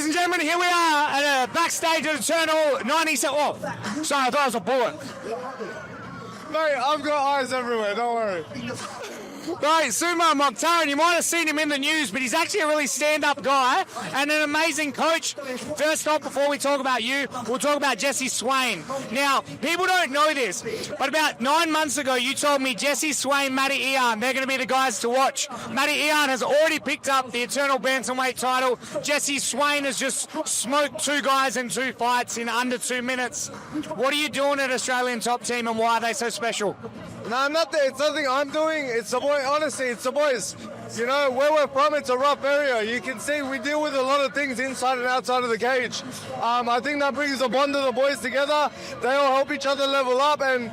and gentlemen, here we are at a backstage at Eternal 97. Oh, sorry, I thought it was a bullet. Mate, I've got eyes everywhere, don't worry. Right, Suman Mokhtarian, you might have seen him in the news, but he's actually a really stand-up guy and an amazing coach. First off, before we talk about you, we'll talk about Jesse Swain. Now, people don't know this, but about 9 months ago, you told me Jesse Swain, Matty Iann, they're going to be the guys to watch. Matty Iann has already picked up the Eternal Bantamweight title. Jesse Swain has just smoked 2 guys in 2 fights in under 2 minutes. What are you doing at Australian Top Team, and why are they so special? No, nothing. It's nothing I'm doing. It's the boy. Honestly, it's the boys. You know, where we're from, it's a rough area. You can see we deal with a lot of things inside and outside of the cage. I think that brings the bond of the boys together. They all help each other level up, and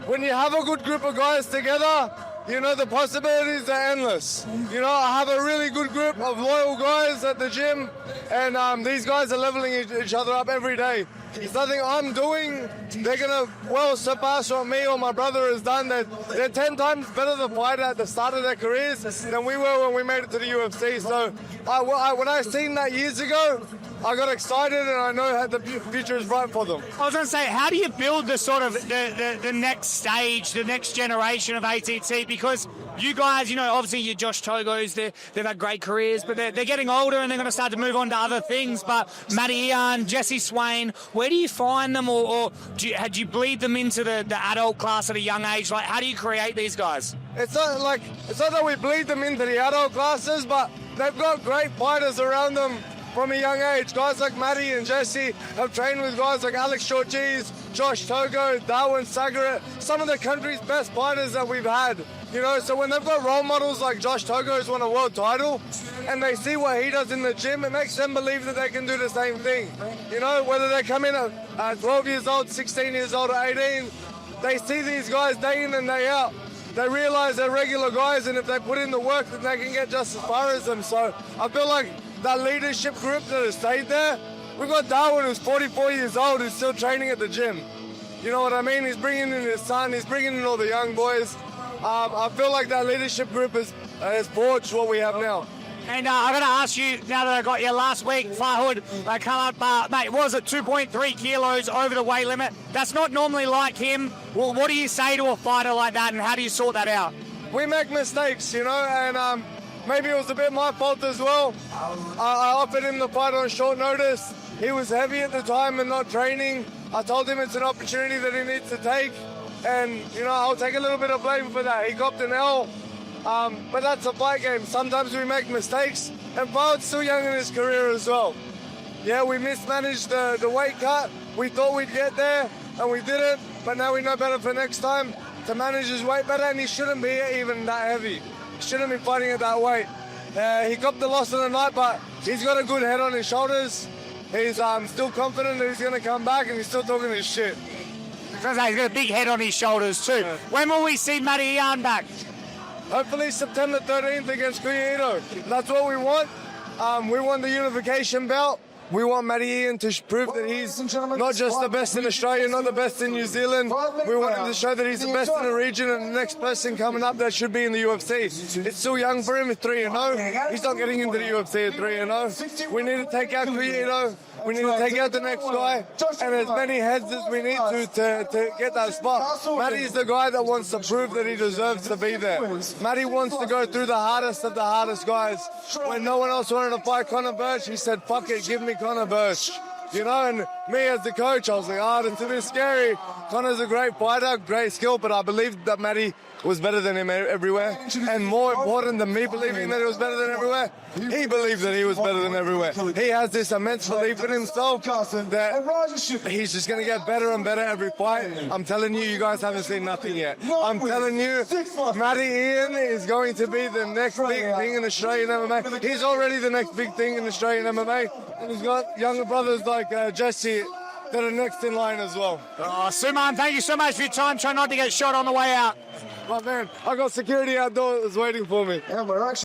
when you have a good group of guys together, you know, the possibilities are endless. You know, I have a really good group of loyal guys at the gym, and these guys are leveling each other up every day. It's nothing I'm doing. They're going to well surpass what me or my brother has done. They're 10 times better than fighter at the start of their careers than we were when we made it to the UFC. So when I seen that years ago, I got excited, and I know the future is bright for them. I was going to say, how do you build the sort of the next stage, the next generation of ATT? Because you guys, you know, obviously your Josh Togos, they've had great careers, but they're getting older and they're going to start to move on to other things. But Matty Iann, Jesse Swain, where do you find them, or do you bleed them into the adult class at a young age? Like, how do you create these guys? It's not that we bleed them into the adult classes, but they've got great fighters around them from a young age. Guys like Matty and Jesse have trained with guys like Alex Shortcheese, Josh Togo, Darwin Sagaret, some of the country's best fighters that we've had. You know, so when they've got role models like Josh Togo, who's won a world title, and they see what he does in the gym, it makes them believe that they can do the same thing. You know, whether they come in at 12 years old, 16 years old, or 18, they see these guys day in and day out. They realize they're regular guys, and if they put in the work, then they can get just as far as them. So I feel like that leadership group that has stayed there, we've got Darwin, who's 44 years old, who's still training at the gym. You know what I mean? He's bringing in his son, he's bringing in all the young boys. I feel like that leadership group has forged what we have now. And I'm going to ask you, now that I got you last week, Fahud, they come up, mate, was it 2.3 kilos over the weight limit? That's not normally like him. Well, what do you say to a fighter like that, and how do you sort that out? We make mistakes, you know, and maybe it was a bit my fault as well. I offered him the fight on short notice. He was heavy at the time and not training. I told him it's an opportunity that he needs to take, and, you know, I'll take a little bit of blame for that. He copped an L. But that's a fight game. Sometimes we make mistakes, and Fahud's still young in his career as well. Yeah, we mismanaged the weight cut. We thought we'd get there, and we didn't, but now we know better for next time to manage his weight better, and he shouldn't be even that heavy. He shouldn't be fighting at that weight. He copped the loss of the night, but he's got a good head on his shoulders. He's still confident that he's going to come back, and he's still talking his shit. He's got a big head on his shoulders too. Yeah. When will we see Matty Iann back? Hopefully September 13th against Cueto. That's what we want. We want the unification belt. We want Matty Iann to prove that he's not just the best in Australia, not the best in New Zealand. We want him to show that he's the best in the region, and the next person coming up that should be in the UFC. It's still young for him at 3-0. He's not getting into the UFC at 3-0. We need to take out Cueto. We need to take out the next guy, and as many heads as we need to get that spot. Matty's the guy that wants to prove that he deserves to be there. Matty wants to go through the hardest of the hardest guys. When no one else wanted to fight Conor Burch, he said, fuck it, give me Conor Burch. You know, and me as the coach, I was like, it's a bit scary. Conor's a great fighter, great skill, but I believed that Matty was better than him everywhere. And more important than me believing that he was better than everywhere, he believed that he was better than everywhere. He has this immense belief in himself that he's just going to get better and better every fight. I'm telling you, you guys haven't seen nothing yet. I'm telling you, Matty Iann is going to be the next big thing in Australian MMA. He's already the next big thing in Australian MMA. And he's got younger brothers like Jesse that are next in line as well. Oh, Suman, thank you so much for your time. Try not to get shot on the way out. My man, I got security outdoors waiting for me. Yeah, we're actually